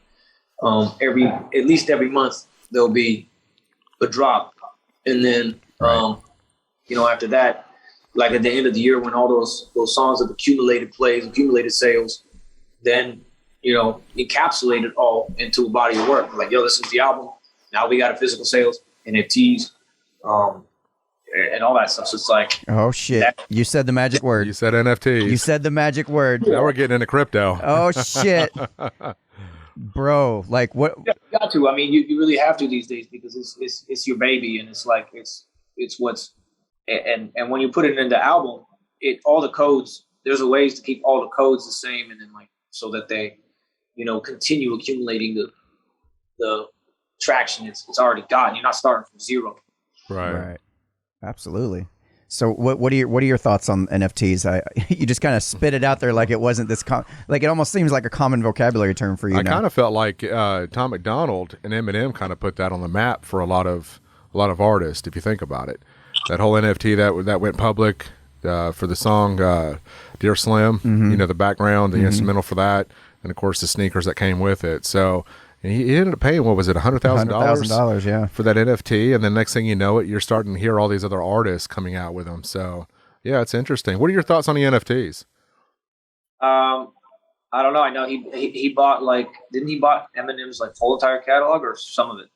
At least every month there'll be a drop, and then you know, after that, like at the end of the year when all those songs have accumulated plays, accumulated sales, then, you know, encapsulate it all into a body of work. Like, yo, this is the album. Now we got a physical sales, NFTs, and all that stuff. So it's like, oh shit, you said the magic word. You said NFTs. You said the magic word. Now we're getting into crypto. Oh shit, bro. Like what? You got to. I mean, you really have to these days because it's your baby, and it's like it's what's. And when you put it in the album, all the codes, there's a ways to keep all the codes the same, and then like so that they, you know, continue accumulating the traction it's already got. You're not starting from zero. Right. Absolutely. So what are your thoughts on NFTs? You just kind of spit it out there like it wasn't this like it almost seems like a common vocabulary term for you. I kind of felt like Tom McDonald and Eminem kind of put that on the map for a lot of artists, if you think about it. That whole NFT that went public for the song Dear Slim, you know, the background, the instrumental for that, and of course the sneakers that came with it. So he ended up paying, what was it, $100,000? Yeah, for that NFT, and then next thing you know it, you're starting to hear all these other artists coming out with them. So yeah, it's interesting. What are your thoughts on the NFTs? I don't know. I know he bought didn't he bought Eminem's like full entire catalog or some of it?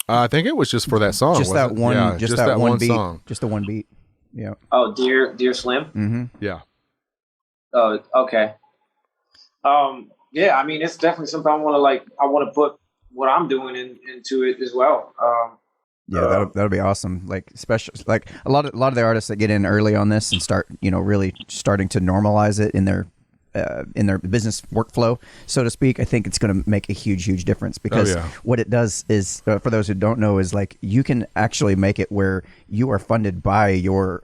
I think it was just for that song. Just that one. Yeah, just that one beat. Song. Just the one beat. Yeah. Oh, Dear Slim. Mm-hmm. Yeah. Oh, okay. Yeah, I mean, it's definitely something I want to put what I'm doing into it as well. Yeah, that'll be awesome. Like, especially like a lot of the artists that get in early on this and start, you know, really starting to normalize it in their business workflow, so to speak. I think it's going to make a huge difference because what it does is, for those who don't know, is like you can actually make it where you are funded by your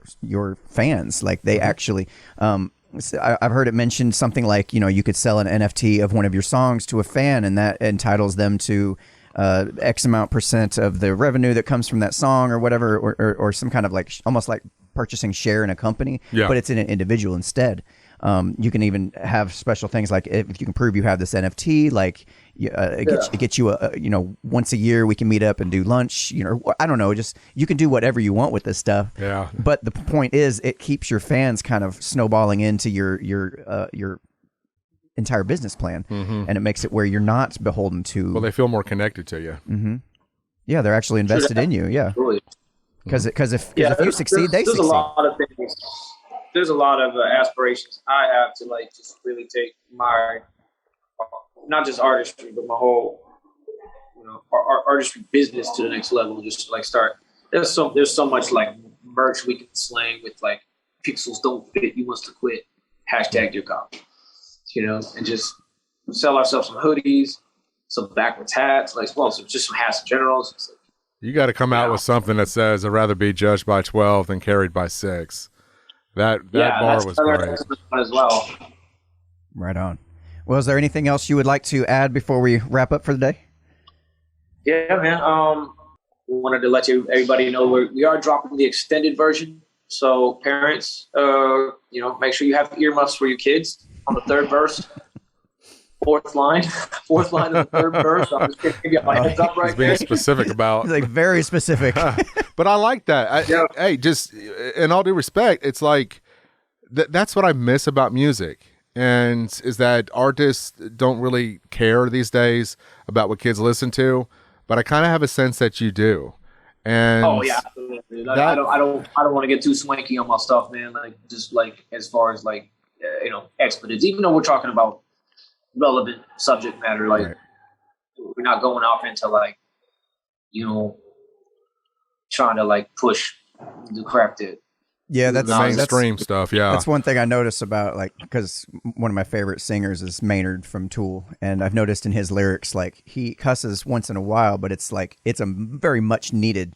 fans. Like they actually, I've heard it mentioned something like, you know, you could sell an NFT of one of your songs to a fan, and that entitles them to X amount % of the revenue that comes from that song or whatever, or some kind of like almost like purchasing share in a company, but it's in an individual instead. You can even have special things like if you can prove you have this NFT, like it gets you you know, once a year we can meet up and do lunch, you know, I don't know, just you can do whatever you want with this stuff. Yeah. But the point is it keeps your fans kind of snowballing into your entire business plan, and it makes it where you're not beholden to. Well, they feel more connected to you. Mm-hmm. Yeah, they're actually invested in you. Yeah. Because if you succeed, they succeed. There's a lot of things. There's a lot of aspirations I have to like just really take my not just artistry but my whole, you know, artistry business to the next level. Just to, like start. There's so much like merch we can slang with like pixels don't fit, you must have quit. #DearCop. You know, and just sell ourselves some hoodies, some backwards hats, like so just some hats in general. So you got to come out with something that says I'd rather be judged by 12 than carried by 6. That bar was great as well. Right on. Well, is there anything else you would like to add before we wrap up for the day? Yeah, man. Wanted to let everybody know we are dropping the extended version. So parents, you know, make sure you have earmuffs for your kids on the third verse. Fourth line of the third verse. I'm just kidding. Get my heads up right. He's being specific about. He's like very specific. But I like that. Hey, just in all due respect, it's like that's what I miss about music, and is that artists don't really care these days about what kids listen to, but I kind of have a sense that you do. And oh yeah, absolutely. I don't want to get too swanky on my stuff, man. Like just like as far as like you know, expletives, even though we're talking about relevant subject matter, like we're not going off into like, you know, trying to like push the crap that that's the mainstream stuff. Yeah, that's one thing I notice about, like, because one of my favorite singers is Maynard from Tool, and I've noticed in his lyrics, like he cusses once in a while, but it's like it's a very much needed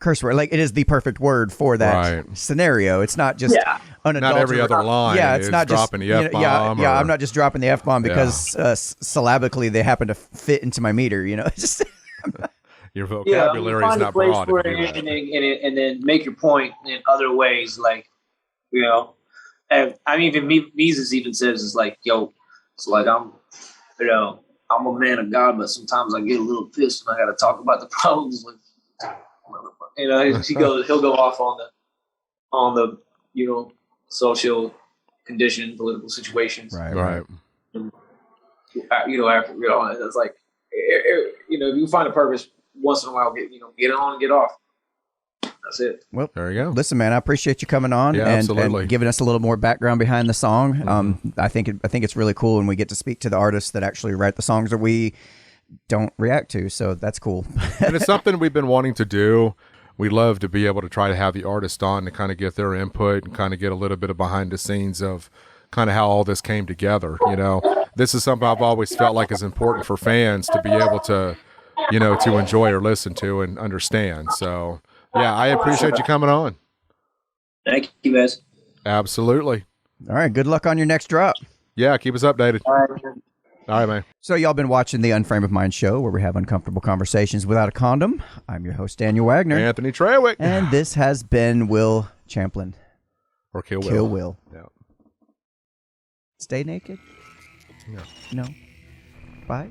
curse word. Like, it is the perfect word for that scenario. It's not just unadulterated. Not every other line. Yeah, it's not just dropping the F-bomb. I'm not just dropping the F-bomb because syllabically they happen to fit into my meter. It's just your vocabulary is not broad. And then make your point in other ways, like, and I mean, even Mises even says it's like, yo, it's like I'm a man of God, but sometimes I get a little pissed and I got to talk about the problems with, he'll go off on the social condition, political situations. Right. It's like, if you find a purpose once in a while, get on and get off. That's it. Well, there you go. Listen, man, I appreciate you coming on and giving us a little more background behind the song. I think it's really cool when we get to speak to the artists that actually write the songs that we don't react to. So that's cool. And it's something we've been wanting to do. We love to be able to try to have the artist on to kind of get their input and kind of get a little bit of behind the scenes of kind of how all this came together. This is something I've always felt like is important for fans to be able to, to enjoy or listen to and understand. So, yeah, I appreciate you coming on. Thank you, guys. Absolutely. All right. Good luck on your next drop. Yeah, keep us updated. All right, man. So y'all been watching the Unframe of Mind show, where we have uncomfortable conversations without a condom. I'm your host, Daniel Wagner. Anthony Trewick. And this has been Will Champlin. Or KillWill. KillWill. Yeah. Stay naked? No. No. Bye.